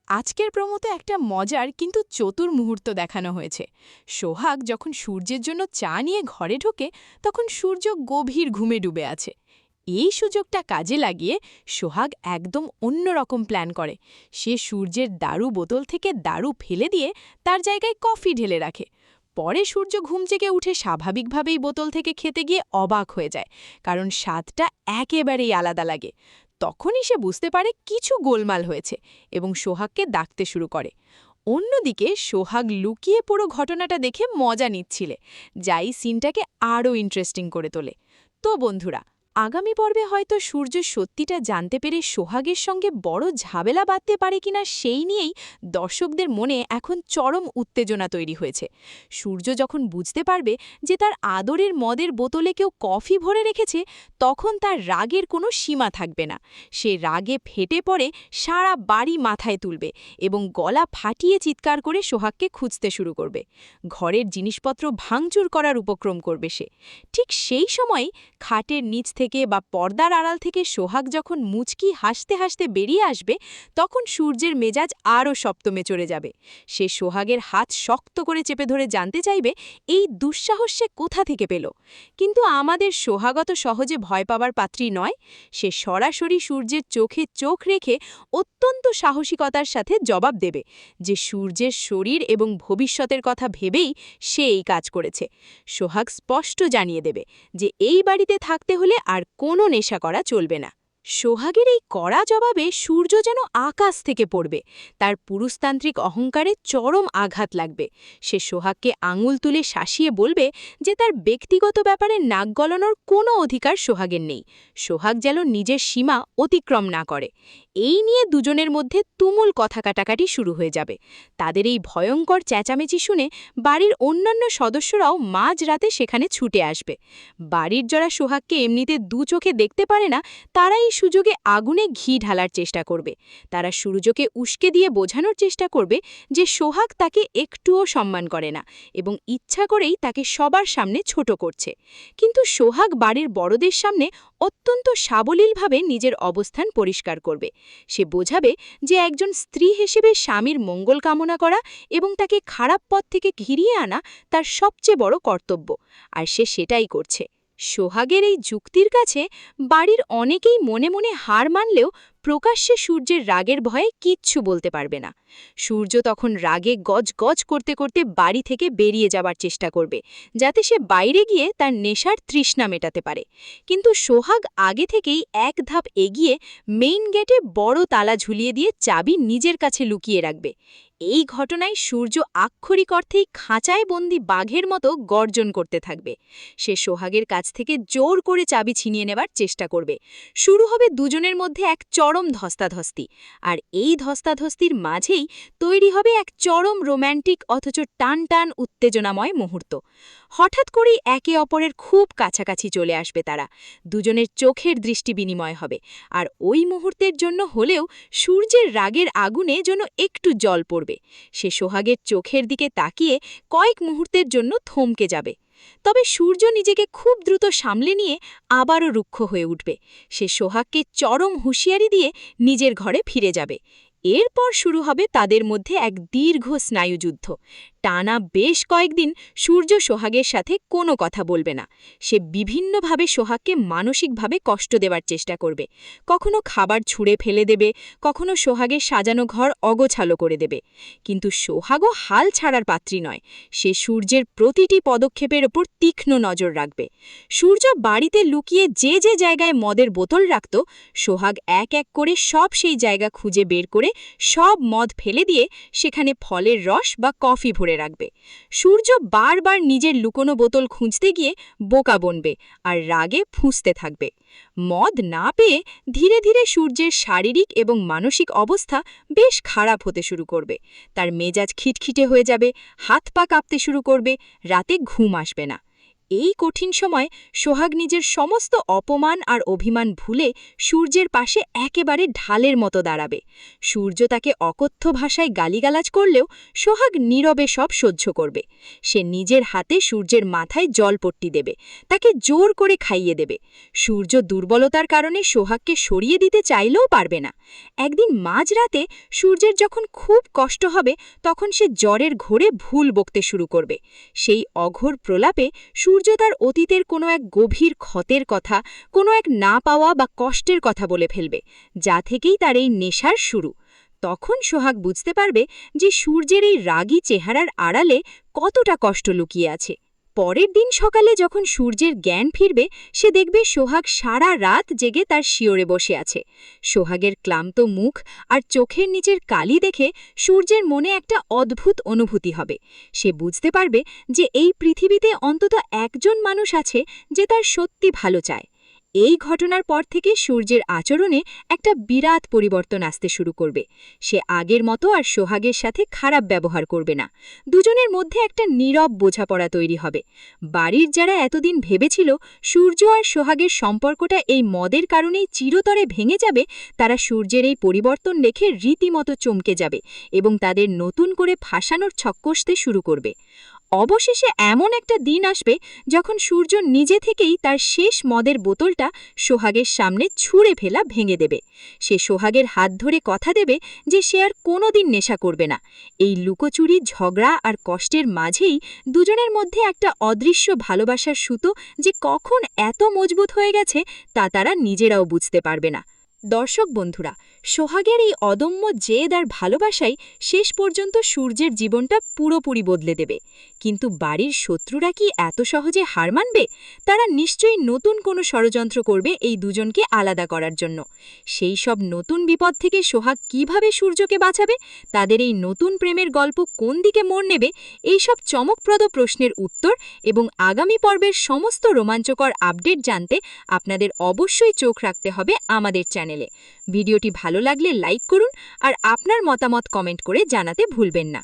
আজকের প্রমোতে একটা মজার কিন্তু চতুর মুহূর্ত দেখানো হয়েছে। সোহাগ যখন সূর্যের জন্য চা নিয়ে ঘরে ঢোকে তখন সূর্য গভীর ঘুমে ডুবে আছে। এই সুযোগটা কাজে লাগিয়ে সোহাগ একদম অন্যরকম প্ল্যান করে। সে সূর্যের দারু বোতল থেকে দারু ফেলে দিয়ে তার জায়গায় কফি ঢেলে রাখে। পরে সূর্য ঘুম থেকে উঠে স্বাভাবিকভাবেই বোতল থেকে খেতে গিয়ে অবাক হয়ে যায়, কারণ স্বাদটা একেবারেই আলাদা লাগে। তখনই সে বুঝতে পারে কিছু গোলমাল হয়েছে এবং সোহাগকে ডাকতে শুরু করে। অন্যদিকে সোহাগ লুকিয়ে পুরো ঘটনাটা দেখে মজা নিচ্ছিলে, যাই সিনটাকে আরও ইন্টারেস্টিং করে তোলে। তো বন্ধুরা, আগামী পর্বে হয়তো সূর্য সত্যিটা জানতে পেরে সোহাগের সঙ্গে বড় ঝামেলা বাঁধতে পারে কিনা সেই নিয়েই দর্শকদের মনে এখন চরম উত্তেজনা তৈরি হয়েছে। সূর্য যখন বুঝতে পারবে যে তার আদরের মদের বোতলে কেউ কফি ভরে রেখেছে, তখন তার রাগের কোনো সীমা থাকবে না। সে রাগে ফেটে পড়ে সারা বাড়ি মাথায় তুলবে এবং গলা ফাটিয়ে চিৎকার করে সোহাগকে খুঁজতে শুরু করবে। ঘরের জিনিসপত্র ভাঙচুর করার উপক্রম করবে সে। ঠিক সেই সময় খাটের নিচ থেকে বা পর্দার আড়াল থেকে সোহাগ যখন মুচকি হাসতে হাসতে বেরিয়ে আসবে, তখন সূর্যের মেজাজ আরও সপ্তমে চড়ে যাবে। সে সোহাগের হাত শক্ত করে চেপে ধরে জানতে চাইবে এই দুঃসাহস সে কোথা থেকে পেল। কিন্তু আমাদের সোহাগত সহজে ভয় পাবার পাত্রী নয়। সে সরাসরি সূর্যের চোখে চোখ রেখে অত্যন্ত সাহসিকতার সাথে জবাব দেবে যে সূর্যের শরীর এবং ভবিষ্যতের কথা ভেবেই সে এই কাজ করেছে। সোহাগ স্পষ্ট জানিয়ে দেবে যে এই বাড়িতে থাকতে হলে আর কোনো নেশা করা চলবে না। সোহাগের এই কড়া জবাবে সূর্য যেন আকাশ থেকে পড়বে। তার পুরুষতান্ত্রিক অহংকারে চরম আঘাত লাগবে। সে সোহাগকে আঙুল তুলে শাসিয়ে বলবে যে তার ব্যক্তিগত ব্যাপারে নাক গলানোর কোনো অধিকার সোহাগের নেই। সোহাগ যেন নিজের সীমা অতিক্রম না করে। এই নিয়ে দুজনের মধ্যে তুমুল কথা কাটাকাটি শুরু হয়ে যাবে। তাদের এই ভয়ঙ্কর চেঁচামেচি শুনে বাড়ির অন্যান্য সদস্যরাও মাঝরাতে সেখানে ছুটে আসবে। বাড়ির যারা সোহাগকে এমনিতে দু চোখে দেখতে পারে না, তারা এই সুযোগে আগুনে ঘি ঢালার চেষ্টা করবে। তারা সূর্যকে উস্কে দিয়ে বোঝানোর চেষ্টা করবে যে সোহাগ তাকে একটুও সম্মান করে না এবং ইচ্ছা করেই তাকে সবার সামনে ছোট করছে। কিন্তু সোহাগ বাড়ির বড়দের সামনে অত্যন্ত সাবলীলভাবে নিজের অবস্থান পরিষ্কার করবে। সে বোঝাবে যে একজন স্ত্রী হিসেবে স্বামীর মঙ্গল কামনা করা এবং তাকে খারাপ পথ থেকে ঘিরিয়ে আনা তার সবচেয়ে বড় কর্তব্য, আর সে সেটাই করছে। সোহাগের এই যুক্তির কাছে বাড়ির অনেকেই মনে মনে হার মানলেও প্রকাশ্যে সূর্যের রাগের ভয়ে কিচ্ছু বলতে পারবে না। সূর্য তখন রাগে গজ গজ করতে করতে বাড়ি থেকে বেরিয়ে যাবার চেষ্টা করবে, যাতে সে বাইরে গিয়ে তার নেশার তৃষ্ণা মেটাতে পারে। কিন্তু সোহাগ আগে থেকেই এক ধাপ এগিয়ে মেইন গেটে বড় তালা ঝুলিয়ে দিয়ে চাবি নিজের কাছে লুকিয়ে রাখবে। এই ঘটনায় সূর্য আক্ষরিক অর্থেই খাঁচায় বন্দি বাঘের মতো গর্জন করতে থাকবে। সে সোহাগের কাছ থেকে জোর করে চাবি ছিনিয়ে নেবার চেষ্টা করবে। শুরু হবে দুজনের মধ্যে এক চরম ধস্তাধস্তি, আর এই ধস্তাধস্তির মাঝেই তৈরি হবে এক চরম রোম্যান্টিক অথচ টান টান উত্তেজনাময় মুহূর্ত। হঠাৎ করেই একে অপরের খুব কাছাকাছি চলে আসবে তারা। দুজনের চোখের দৃষ্টি বিনিময় হবে, আর ওই মুহূর্তের জন্য হলেও সূর্যের রাগের আগুনে যেন একটু জল পড়বে। সে সোহাগের চোখের দিকে তাকিয়ে কয়েক মুহূর্তের জন্য থমকে যাবে। তবে সূর্য নিজেকে খুব দ্রুত সামলে নিয়ে আবারও রুক্ষ হয়ে উঠবে। সে সোহাগকে চরম হুঁশিয়ারি দিয়ে নিজের ঘরে ফিরে যাবে। এরপর শুরু হবে তাদের মধ্যে এক দীর্ঘ স্নায়ুযুদ্ধ। টানা বেশ কয়েকদিন সূর্য সোহাগের সাথে কোনো কথা বলবে না। সে বিভিন্নভাবে সোহাগকে মানসিকভাবে কষ্ট দেওয়ার চেষ্টা করবে। কখনো খাবার ছুঁড়ে ফেলে দেবে, কখনো সোহাগের সাজানো ঘর অগোছালো করে দেবে। কিন্তু সোহাগও হাল ছাড়ার পাত্রী নয়। সে সূর্যের প্রতিটি পদক্ষেপের ওপর তীক্ষ্ণ নজর রাখবে। সূর্য বাড়িতে লুকিয়ে যে যে জায়গায় মদের বোতল রাখত, সোহাগ এক এক করে সব সেই জায়গা খুঁজে বের করে সব মদ ফেলে দিয়ে সেখানে ফলের রস বা কফি ভরে রাখবে। সূর্য বারবার নিজের লুকোনো বোতল খুঁজতে গিয়ে বোকা বনবে আর রাগে ফুঁসতে থাকবে। মদ না পেয়ে ধীরে ধীরে সূর্যের শারীরিক এবং মানসিক অবস্থা বেশ খারাপ হতে শুরু করবে। তার মেজাজ খিটখিটে হয়ে যাবে, হাত পা কাঁপতে শুরু করবে, রাতে ঘুম আসবে না। এই কঠিন সময় সোহাগ নিজের সমস্ত অপমান আর অভিমান ভুলে সূর্যের পাশে একেবারে ঢালের মতো দাঁড়াবে। সূর্য তাকে অকথ্য ভাষায় গালিগালাজ করলেও সোহাগ নীরবে সব সহ্য করবে। সে নিজের হাতে সূর্যের মাথায় জলপট্টি দেবে, তাকে জোর করে খাইয়ে দেবে। সূর্য দুর্বলতার কারণে সোহাগকে সরিয়ে দিতে চাইলেও পারবে না। একদিন মাঝরাতে সূর্যের যখন খুব কষ্ট হবে, তখন সে জ্বরের ঘোরে ভুল বকতে শুরু করবে। সেই অঘোর প্রলাপে সূর্য তার অতীতের কোনো এক গভীর ক্ষতের কথা, কোনো এক না পাওয়া বা কষ্টের কথা বলে ফেলবে, যা থেকেই তার এই নেশার শুরু। তখন সোহাগ বুঝতে পারবে যে সূর্যের এই রাগী চেহারার আড়ালে কতটা কষ্ট লুকিয়ে আছে। পরের দিন সকালে যখন সূর্যের জ্ঞান ফিরবে, সে দেখবে সোহাগ সারা রাত জেগে তার শিয়রে বসে আছে। সোহাগের ক্লান্ত মুখ আর চোখের নিচের কালি দেখে সূর্যের মনে একটা অদ্ভুত অনুভূতি হবে। সে বুঝতে পারবে যে এই পৃথিবীতে অন্তত একজন মানুষ আছে যে তার সত্যি ভালো চায়। এই ঘটনার পর থেকে সূর্যের আচরণে একটা বিরাট পরিবর্তন আসতে শুরু করবে। সে আগের মতো আর সোহাগের সাথে খারাপ ব্যবহার করবে না। দুজনের মধ্যে একটা নীরব বোঝাপড়া তৈরি হবে। বাড়ির যারা এতদিন ভেবেছিল সূর্য আর সোহাগের সম্পর্কটা এই মদের কারণেই চিরতরে ভেঙে যাবে, তারা সূর্যের এই পরিবর্তন দেখে রীতিমতো চমকে যাবে এবং তাদের নতুন করে ফাঁসানোর ছক কষতে শুরু করবে। অবশেষে এমন একটা দিন আসবে যখন সূর্য নিজে থেকেই তার শেষ মদের বোতলটা সোহাগের সামনে ছুঁড়ে ফেলা ভেঙে দেবে। সে সোহাগের হাত ধরে কথা দেবে যে সে আর কোনোদিন নেশা করবে না। এই লুকোচুরি, ঝগড়া আর কষ্টের মাঝেই দুজনের মধ্যে একটা অদৃশ্য ভালোবাসার সুতো যে কখন এত মজবুত হয়ে গেছে তা তারা নিজেরাও বুঝতে পারবে না। দর্শক বন্ধুরা, সোহাগের এই অদম্য জেদ আর ভালোবাসাই শেষ পর্যন্ত সূর্যের জীবনটা পুরোপুরি বদলে দেবে। কিন্তু বাড়ির শত্রুরা কি এত সহজে হার মানবে? তারা নিশ্চয়ই নতুন কোনো ষড়যন্ত্র করবে এই দুজনকে আলাদা করার জন্য। সেই সব নতুন বিপদ থেকে সোহাগ কিভাবে সূর্যকে বাঁচাবে, তাদের এই নতুন প্রেমের গল্প কোন দিকে মোড় নেবে, এই সব চমকপ্রদ প্রশ্নের উত্তর এবং আগামী পর্বের সমস্ত রোমাঞ্চকর আপডেট জানতে আপনাদের অবশ্যই চোখ রাখতে হবে আমাদের চ্যানেলে। ভিডিওটি ভালো লাগলে লাইক করুন আর আপনার মতামত কমেন্ট করে জানাতে ভুলবেন না।